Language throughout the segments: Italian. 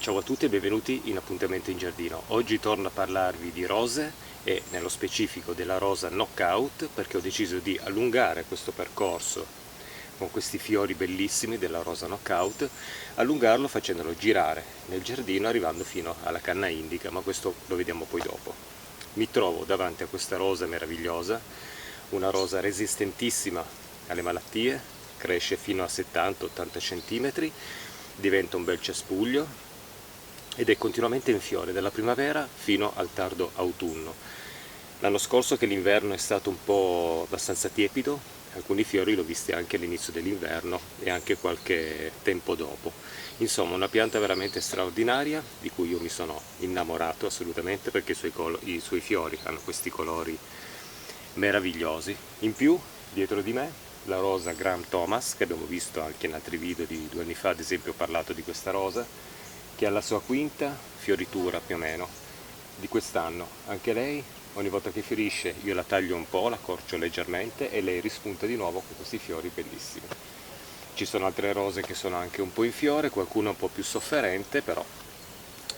Ciao a tutti e benvenuti in Appuntamento in Giardino. Oggi torno a parlarvi di rose e nello specifico della rosa Knockout, perché ho deciso di allungare questo percorso con questi fiori bellissimi della rosa Knockout, allungarlo facendolo girare nel giardino arrivando fino alla canna indica, ma questo lo vediamo poi dopo. Mi trovo davanti a questa rosa meravigliosa, una rosa resistentissima alle malattie, cresce fino a 70-80 cm, diventa un bel cespuglio ed è continuamente in fiore dalla primavera fino al tardo autunno. L'anno scorso, che l'inverno è stato un po' abbastanza tiepido, alcuni fiori l'ho visti anche all'inizio dell'inverno e anche qualche tempo dopo. Insomma, una pianta veramente straordinaria di cui io mi sono innamorato assolutamente, perché i suoi fiori hanno questi colori meravigliosi. In più, dietro di me, la rosa Graham Thomas, che abbiamo visto anche in altri video di 2 anni fa, ad esempio ho parlato di questa rosa, che ha la sua quinta fioritura più o meno di quest'anno. Anche lei, ogni volta che fiorisce, io la taglio un po', la accorcio leggermente e lei rispunta di nuovo con questi fiori bellissimi. Ci sono altre rose che sono anche un po' in fiore, qualcuna un po' più sofferente, però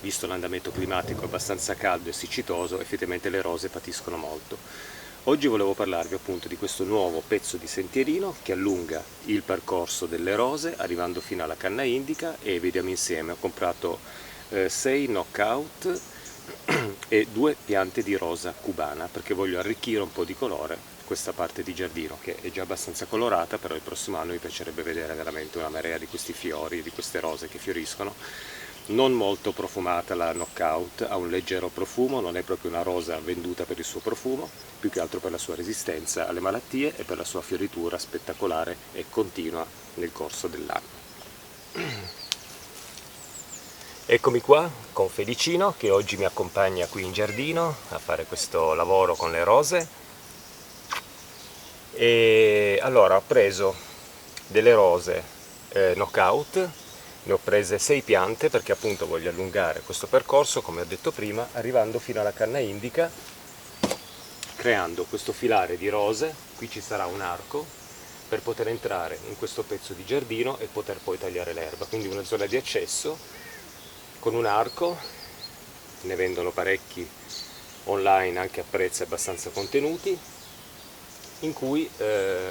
visto l'andamento climatico abbastanza caldo e siccitoso, effettivamente le rose patiscono molto. Oggi volevo parlarvi appunto di questo nuovo pezzo di sentierino che allunga il percorso delle rose arrivando fino alla canna indica, e vediamo insieme. Ho comprato 6 Knockout e 2 piante di rosa cubana, perché voglio arricchire un po' di colore questa parte di giardino che è già abbastanza colorata, però il prossimo anno mi piacerebbe vedere veramente una marea di questi fiori, di queste rose che fioriscono. Non molto profumata la Knockout, ha un leggero profumo, non è proprio una rosa venduta per il suo profumo, più che altro per la sua resistenza alle malattie e per la sua fioritura spettacolare e continua nel corso dell'anno. Eccomi qua con Felicino, che oggi mi accompagna qui in giardino a fare questo lavoro con le rose. E allora ho preso delle rose Knockout. Ne ho prese 6 piante perché appunto voglio allungare questo percorso, come ho detto prima, arrivando fino alla canna indica, creando questo filare di rose. Qui ci sarà un arco per poter entrare in questo pezzo di giardino e poter poi tagliare l'erba, quindi una zona di accesso con un arco. Ne vendono parecchi online anche a prezzi abbastanza contenuti, in cui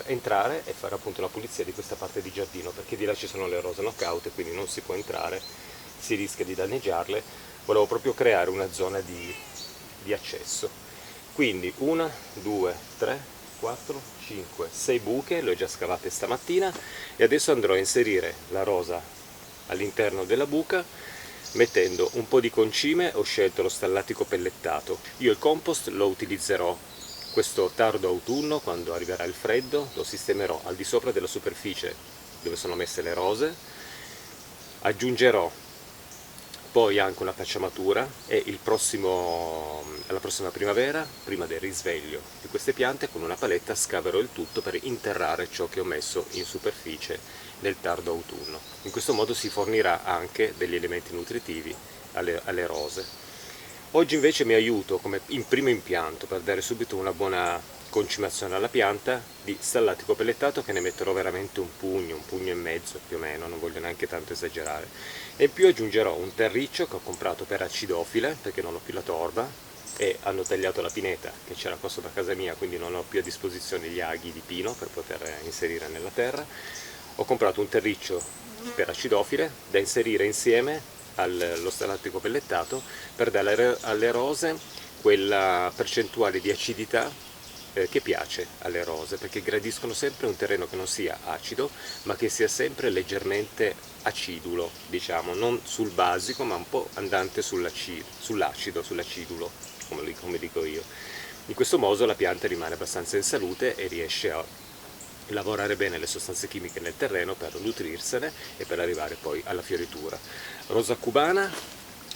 entrare e fare appunto la pulizia di questa parte di giardino, perché di là ci sono le rose Knockout e quindi non si può entrare, si rischia di danneggiarle. Volevo proprio creare una zona di accesso, quindi 1, 2, 3, 4, 5, 6 buche, le ho già scavate stamattina, e adesso andrò a inserire la rosa all'interno della buca mettendo un po' di concime. Ho scelto lo stallatico pellettato. Io il compost lo utilizzerò questo tardo autunno, quando arriverà il freddo, lo sistemerò al di sopra della superficie dove sono messe le rose, aggiungerò poi anche una pacciamatura e alla prossima primavera, prima del risveglio di queste piante, con una paletta scaverò il tutto per interrare ciò che ho messo in superficie nel tardo autunno. In questo modo si fornirà anche degli elementi nutritivi alle rose. Oggi invece mi aiuto come in primo impianto, per dare subito una buona concimazione alla pianta, di stallatico pellettato, che ne metterò veramente un pugno e mezzo più o meno, non voglio neanche tanto esagerare. E in più aggiungerò un terriccio che ho comprato per acidofile, perché non ho più la torba e hanno tagliato la pineta che c'era qua sopra casa mia, quindi non ho più a disposizione gli aghi di pino per poter inserire nella terra. Ho comprato un terriccio per acidofile da inserire insieme allo stallatico pellettato, per dare alle rose quella percentuale di acidità che piace alle rose, perché gradiscono sempre un terreno che non sia acido, ma che sia sempre leggermente acidulo, diciamo, non sul basico, ma un po' andante sull'acido, sull'acidulo, come dico io. In questo modo la pianta rimane abbastanza in salute e riesce a lavorare bene le sostanze chimiche nel terreno per nutrirsene e per arrivare poi alla fioritura. Rosa cubana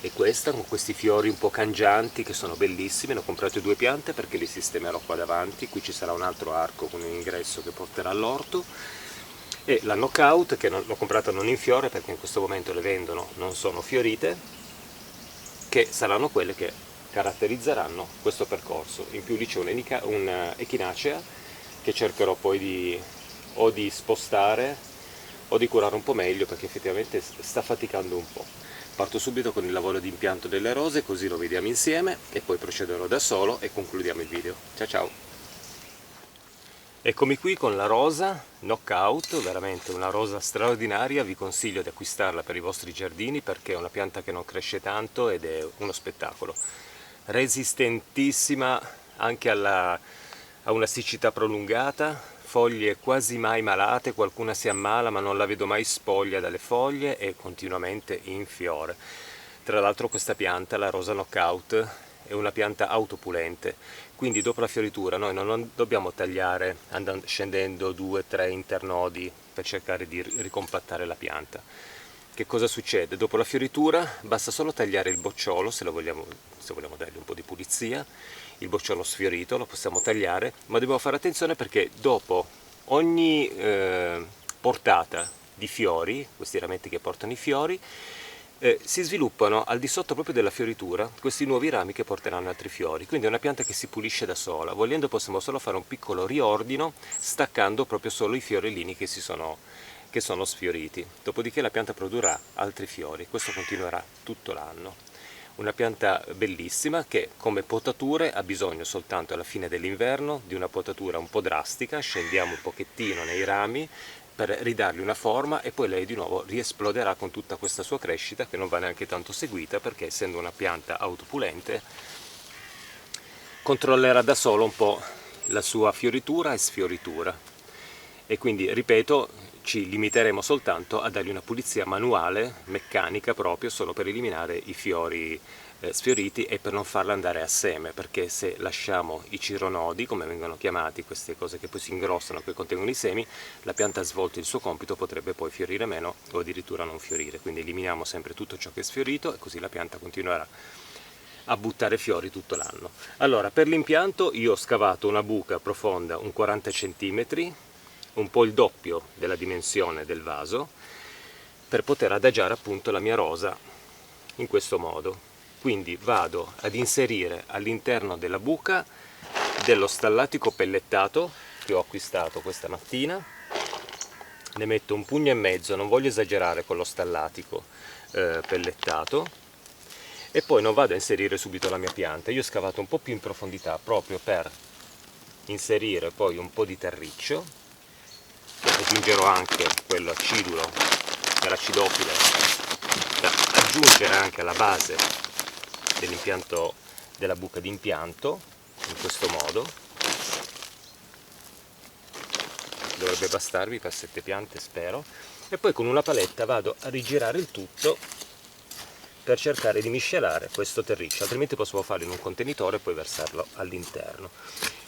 è questa, con questi fiori un po' cangianti che sono bellissimi. Ne ho comprate 2 piante perché li sistemerò qua davanti. Qui ci sarà un altro arco con un ingresso che porterà all'orto. E la Knockout, che l'ho comprata non in fiore perché in questo momento le vendono, non sono fiorite, che saranno quelle che caratterizzeranno questo percorso. In più lì c'è un'echinacea che cercherò poi di spostare o di curare un po' meglio, perché effettivamente sta faticando un po'. Parto subito con il lavoro di impianto delle rose, così lo vediamo insieme e poi procederò da solo e concludiamo il video. Ciao ciao! Eccomi qui con la rosa Knockout, veramente una rosa straordinaria, vi consiglio di acquistarla per i vostri giardini perché è una pianta che non cresce tanto ed è uno spettacolo. Resistentissima anche a una siccità prolungata, foglie quasi mai malate, qualcuna si ammala ma non la vedo mai spoglia dalle foglie e continuamente in fiore. Tra l'altro questa pianta, la rosa Knockout, è una pianta autopulente, quindi dopo la fioritura noi non dobbiamo tagliare scendendo 2-3 internodi per cercare di ricompattare la pianta. Che cosa succede? Dopo la fioritura basta solo tagliare il bocciolo, se vogliamo dargli un po' di pulizia, il bocciolo sfiorito lo possiamo tagliare, ma dobbiamo fare attenzione perché dopo ogni portata di fiori, questi rametti che portano i fiori, si sviluppano al di sotto proprio della fioritura questi nuovi rami che porteranno altri fiori, quindi è una pianta che si pulisce da sola. Volendo possiamo solo fare un piccolo riordino staccando proprio solo i fiorellini che sono sfioriti, dopodiché la pianta produrrà altri fiori. Questo continuerà tutto l'anno. Una pianta bellissima che come potature ha bisogno soltanto alla fine dell'inverno di una potatura un po' drastica, scendiamo un pochettino nei rami per ridargli una forma e poi lei di nuovo riesploderà con tutta questa sua crescita che non va neanche tanto seguita perché essendo una pianta autopulente controllerà da solo un po' la sua fioritura e sfioritura e quindi ripeto ci limiteremo soltanto a dargli una pulizia manuale, meccanica proprio, solo per eliminare i fiori sfioriti e per non farla andare a seme, perché se lasciamo i cironodi, come vengono chiamati, queste cose che poi si ingrossano, che contengono i semi, la pianta ha svolto il suo compito, potrebbe poi fiorire meno o addirittura non fiorire, quindi eliminiamo sempre tutto ciò che è sfiorito e così la pianta continuerà a buttare fiori tutto l'anno. Allora, per l'impianto io ho scavato una buca profonda un 40 cm, un po' il doppio della dimensione del vaso, per poter adagiare appunto la mia rosa in questo modo. Quindi vado ad inserire all'interno della buca dello stallatico pellettato che ho acquistato questa mattina, ne metto un pugno e mezzo, non voglio esagerare con lo stallatico pellettato, e poi non vado a inserire subito la mia pianta, io ho scavato un po' più in profondità proprio per inserire poi un po' di terriccio, aggiungerò anche quello acidulo dell'acidofile da aggiungere anche alla base dell'impianto, della buca d'impianto, in questo modo. Dovrebbe bastarvi per 7 piante, spero, e poi con una paletta vado a rigirare il tutto per cercare di miscelare questo terriccio, altrimenti possiamo farlo in un contenitore e poi versarlo all'interno.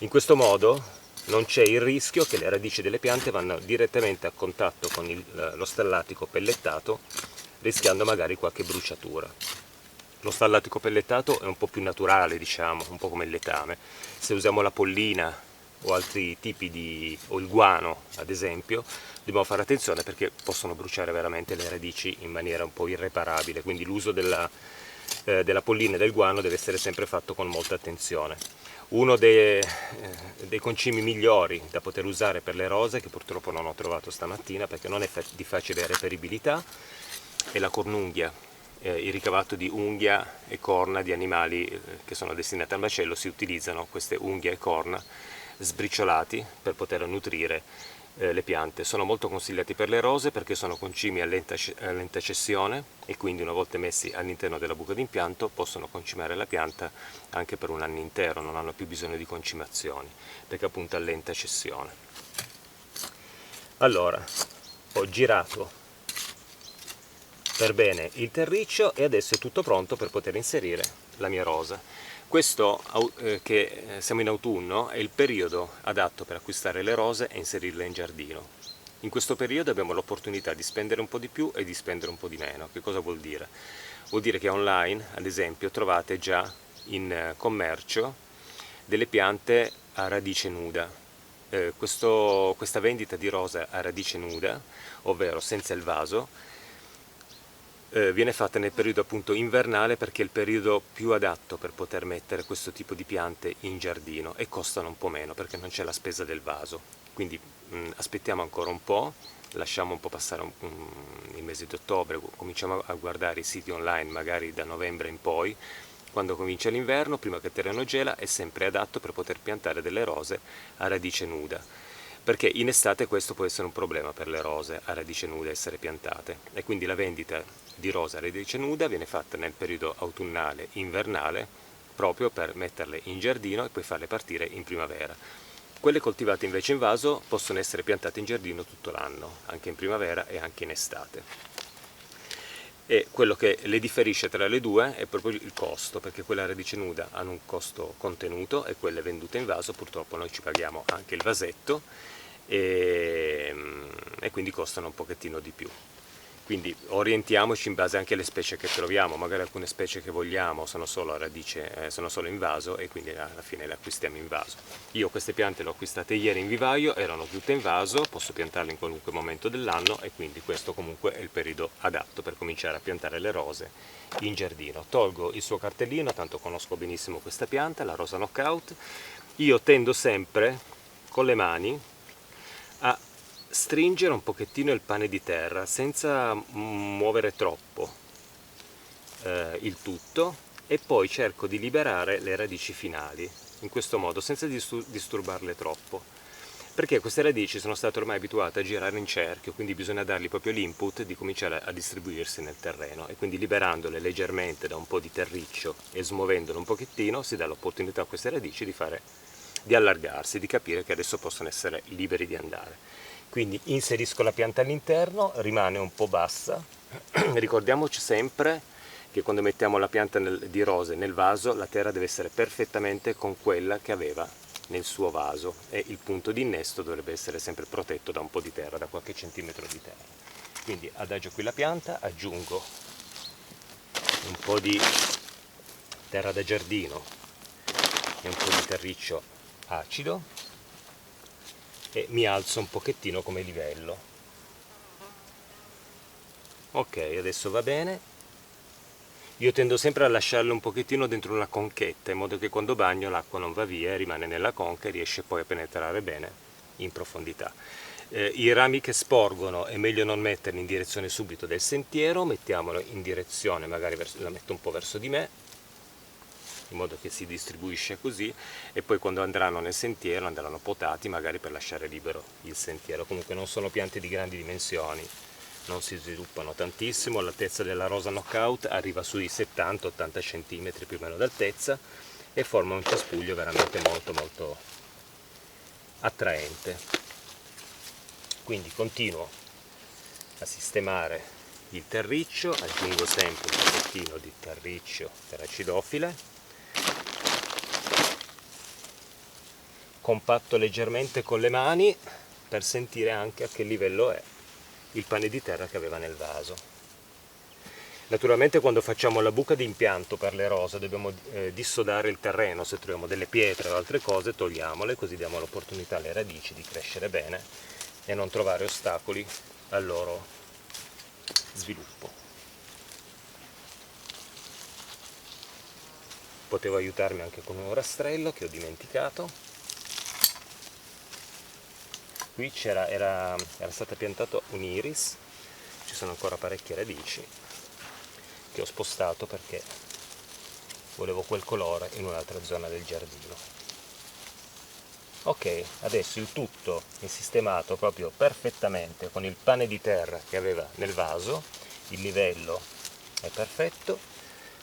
In questo modo non c'è il rischio che le radici delle piante vanno direttamente a contatto con lo stallatico pellettato, rischiando magari qualche bruciatura. Lo stallatico pellettato è un po' più naturale, diciamo, un po' come il letame. Se usiamo la pollina o altri tipi o il guano, ad esempio, dobbiamo fare attenzione perché possono bruciare veramente le radici in maniera un po' irreparabile, quindi l'uso della pollina e del guano deve essere sempre fatto con molta attenzione. Uno dei concimi migliori da poter usare per le rose, che purtroppo non ho trovato stamattina perché non è di facile reperibilità, è la cornunghia, il ricavato di unghia e corna di animali che sono destinati al macello. Si utilizzano queste unghie e corna sbriciolati per poter nutrire le piante. Sono molto consigliati per le rose perché sono concimi a lenta cessione e quindi una volta messi all'interno della buca d'impianto possono concimare la pianta anche per un anno intero, non hanno più bisogno di concimazioni perché appunto a lenta cessione. Allora, ho girato per bene il terriccio e adesso è tutto pronto per poter inserire la mia rosa. Questo, che siamo in autunno, è il periodo adatto per acquistare le rose e inserirle in giardino. In questo periodo abbiamo l'opportunità di spendere un po' di più e di spendere un po' di meno. Che cosa vuol dire? Vuol dire che online, ad esempio, trovate già in commercio delle piante a radice nuda. Questa vendita di rose a radice nuda, ovvero senza il vaso, viene fatta nel periodo appunto invernale perché è il periodo più adatto per poter mettere questo tipo di piante in giardino e costano un po' meno perché non c'è la spesa del vaso. Quindi aspettiamo ancora un po', lasciamo un po' passare il mese di ottobre, cominciamo a guardare i siti online magari da novembre in poi, quando comincia l'inverno, prima che il terreno gela, è sempre adatto per poter piantare delle rose a radice nuda, perché in estate questo può essere un problema per le rose a radice nuda essere piantate, e quindi la vendita di rose a radice nuda viene fatta nel periodo autunnale invernale, proprio per metterle in giardino e poi farle partire in primavera. Quelle coltivate invece in vaso possono essere piantate in giardino tutto l'anno, anche in primavera e anche in estate. E quello che le differisce tra le due è proprio il costo, perché quelle a radice nuda hanno un costo contenuto e quelle vendute in vaso purtroppo noi ci paghiamo anche il vasetto e quindi costano un pochettino di più. Quindi orientiamoci in base anche alle specie che troviamo, magari alcune specie che vogliamo sono solo a radice, sono solo in vaso e quindi alla fine le acquistiamo in vaso. Io queste piante le ho acquistate ieri in vivaio, erano tutte in vaso, posso piantarle in qualunque momento dell'anno e quindi questo comunque è il periodo adatto per cominciare a piantare le rose in giardino. Tolgo il suo cartellino, tanto conosco benissimo questa pianta, la rosa knockout. Io tendo sempre con le mani a stringere un pochettino il pane di terra senza muovere troppo il tutto, e poi cerco di liberare le radici finali in questo modo senza disturbarle troppo, perché queste radici sono state ormai abituate a girare in cerchio, quindi bisogna dargli proprio l'input di cominciare a distribuirsi nel terreno, e quindi liberandole leggermente da un po' di terriccio e smuovendole un pochettino si dà l'opportunità a queste radici di allargarsi, di capire che adesso possono essere liberi di andare. Quindi inserisco la pianta all'interno, rimane un po' bassa. Ricordiamoci sempre che quando mettiamo la pianta di rose nel vaso, la terra deve essere perfettamente con quella che aveva nel suo vaso e il punto di innesto dovrebbe essere sempre protetto da un po' di terra, da qualche centimetro di terra. Quindi adagio qui la pianta, aggiungo un po' di terra da giardino e un po' di terriccio acido e mi alzo un pochettino come livello. Ok, adesso va bene. Io tendo sempre a lasciarlo un pochettino dentro una conchetta, in modo che quando bagno l'acqua non va via e rimane nella conca e riesce poi a penetrare bene in profondità. I rami che sporgono è meglio non metterli in direzione subito del sentiero, mettiamolo in direzione, magari la metto un po' verso di me, in modo che si distribuisce così, e poi quando andranno nel sentiero andranno potati magari per lasciare libero il sentiero. Comunque non sono piante di grandi dimensioni, non si sviluppano tantissimo, l'altezza della rosa knockout arriva sui 70-80 cm più o meno d'altezza e forma un cespuglio veramente molto molto attraente. Quindi continuo a sistemare il terriccio, aggiungo sempre un pochettino di terriccio per acidofile, compatto leggermente con le mani per sentire anche a che livello è il pane di terra che aveva nel vaso. Naturalmente quando facciamo la buca di impianto per le rose dobbiamo dissodare il terreno, se troviamo delle pietre o altre cose togliamole, così diamo l'opportunità alle radici di crescere bene e non trovare ostacoli al loro sviluppo. Potevo aiutarmi anche con un rastrello che ho dimenticato. Qui era stata piantata un iris, ci sono ancora parecchie radici che ho spostato perché volevo quel colore in un'altra zona del giardino. Ok, adesso il tutto è sistemato proprio perfettamente con il pane di terra che aveva nel vaso, il livello è perfetto,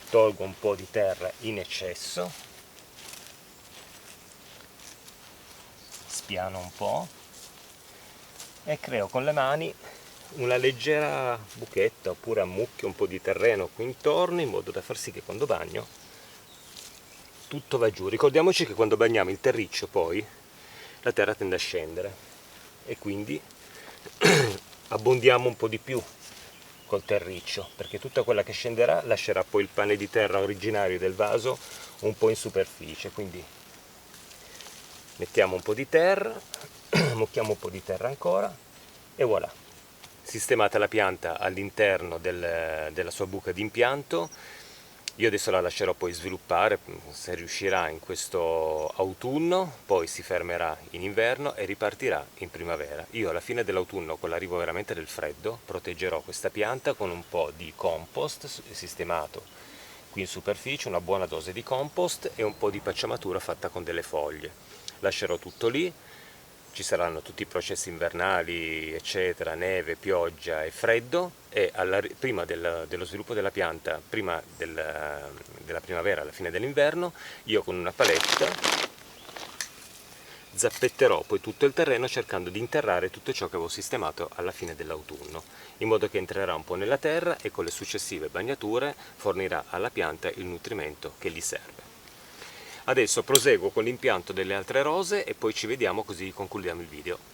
tolgo un po' di terra in eccesso, spiano un po' e creo con le mani una leggera buchetta oppure ammucchio un po' di terreno qui intorno in modo da far sì che quando bagno tutto va giù. Ricordiamoci che quando bagniamo il terriccio poi la terra tende a scendere e quindi abbondiamo un po' di più col terriccio, perché tutta quella che scenderà lascerà poi il pane di terra originario del vaso un po' in superficie, quindi mettiamo un po' di terra, mucchiamo un po' di terra ancora e voilà, sistemata la pianta all'interno della sua buca di impianto. Io adesso la lascerò poi sviluppare, se riuscirà in questo autunno, poi si fermerà in inverno e ripartirà in primavera. Io alla fine dell'autunno, con l'arrivo veramente del freddo, proteggerò questa pianta con un po' di compost sistemato qui in superficie, una buona dose di compost e un po' di pacciamatura fatta con delle foglie. Lascerò tutto lì. Ci saranno tutti i processi invernali, eccetera, neve, pioggia e freddo, e prima dello sviluppo della pianta, prima della primavera, alla fine dell'inverno, io con una paletta zappetterò poi tutto il terreno cercando di interrare tutto ciò che avevo sistemato alla fine dell'autunno, in modo che entrerà un po' nella terra e con le successive bagnature fornirà alla pianta il nutrimento che gli serve. Adesso proseguo con l'impianto delle altre rose e poi ci vediamo, così concludiamo il video.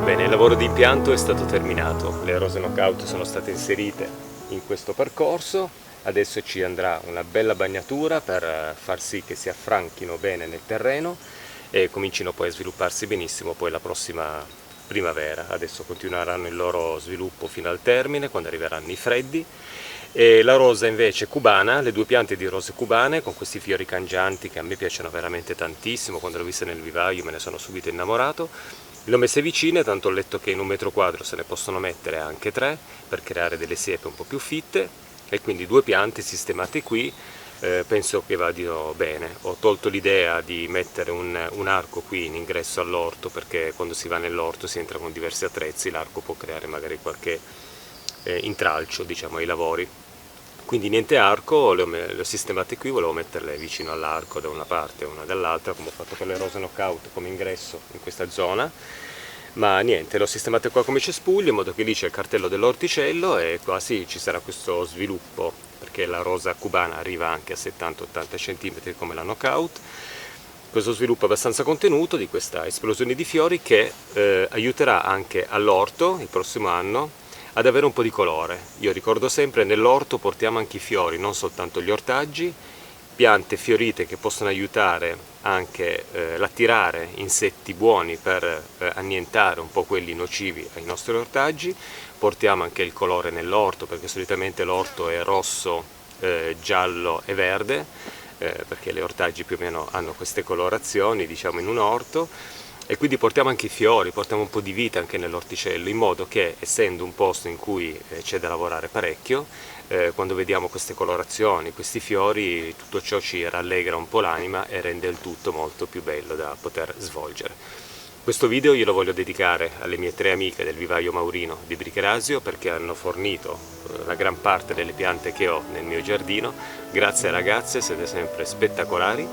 Bene, il lavoro di impianto è stato terminato, le rose knockout sono state inserite in questo percorso, adesso ci andrà una bella bagnatura per far sì che si affranchino bene nel terreno e comincino poi a svilupparsi benissimo poi la prossima primavera. Adesso continueranno il loro sviluppo fino al termine, quando arriveranno i freddi. E la rosa invece cubana, le due piante di rose cubane con questi fiori cangianti che a me piacciono veramente tantissimo, quando le ho viste nel vivaio me ne sono subito innamorato. Le ho messe vicine, tanto ho letto che in un metro quadro se ne possono mettere anche 3 per creare delle siepi un po' più fitte, e quindi 2 piante sistemate qui penso che vadino bene. Ho tolto l'idea di mettere un arco qui in ingresso all'orto, perché quando si va nell'orto si entra con diversi attrezzi, l'arco può creare magari qualche intralcio, diciamo, ai lavori. Quindi niente arco, le ho sistemate qui, volevo metterle vicino all'arco da una parte e una dall'altra, come ho fatto per le rose knockout come ingresso in questa zona, ma niente, le ho sistemate qua come cespuglio, in modo che lì c'è il cartello dell'orticello e qua sì, ci sarà questo sviluppo, perché la rosa cubana arriva anche a 70-80 cm come la knockout. Questo sviluppo abbastanza contenuto di questa esplosione di fiori che aiuterà anche all'orto il prossimo anno ad avere un po' di colore. Io ricordo sempre, nell'orto portiamo anche i fiori, non soltanto gli ortaggi, piante fiorite che possono aiutare anche l'attirare insetti buoni per annientare un po' quelli nocivi ai nostri ortaggi. Portiamo anche il colore nell'orto, perché solitamente l'orto è rosso, giallo e verde, perché le ortaggi più o meno hanno queste colorazioni, diciamo, in un orto. E quindi portiamo anche i fiori, portiamo un po' di vita anche nell'orticello, in modo che, essendo un posto in cui c'è da lavorare parecchio, quando vediamo queste colorazioni, questi fiori, tutto ciò ci rallegra un po' l'anima e rende il tutto molto più bello da poter svolgere. Questo video io lo voglio dedicare alle mie 3 amiche del vivaio Maurino di Bricherasio, perché hanno fornito la gran parte delle piante che ho nel mio giardino. Grazie ragazze, siete sempre spettacolari.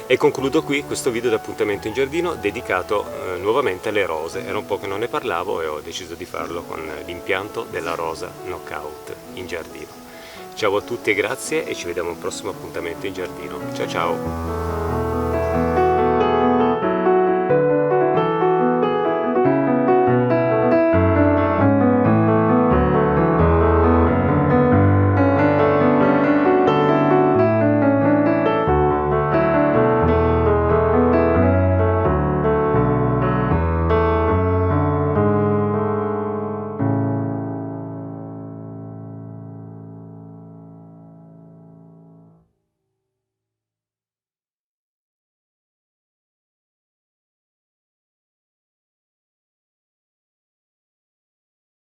E concludo qui questo video d'appuntamento in giardino dedicato nuovamente alle rose. Era un po' che non ne parlavo e ho deciso di farlo con l'impianto della rosa knockout in giardino. Ciao a tutti e grazie, e ci vediamo al prossimo appuntamento in giardino. Ciao ciao!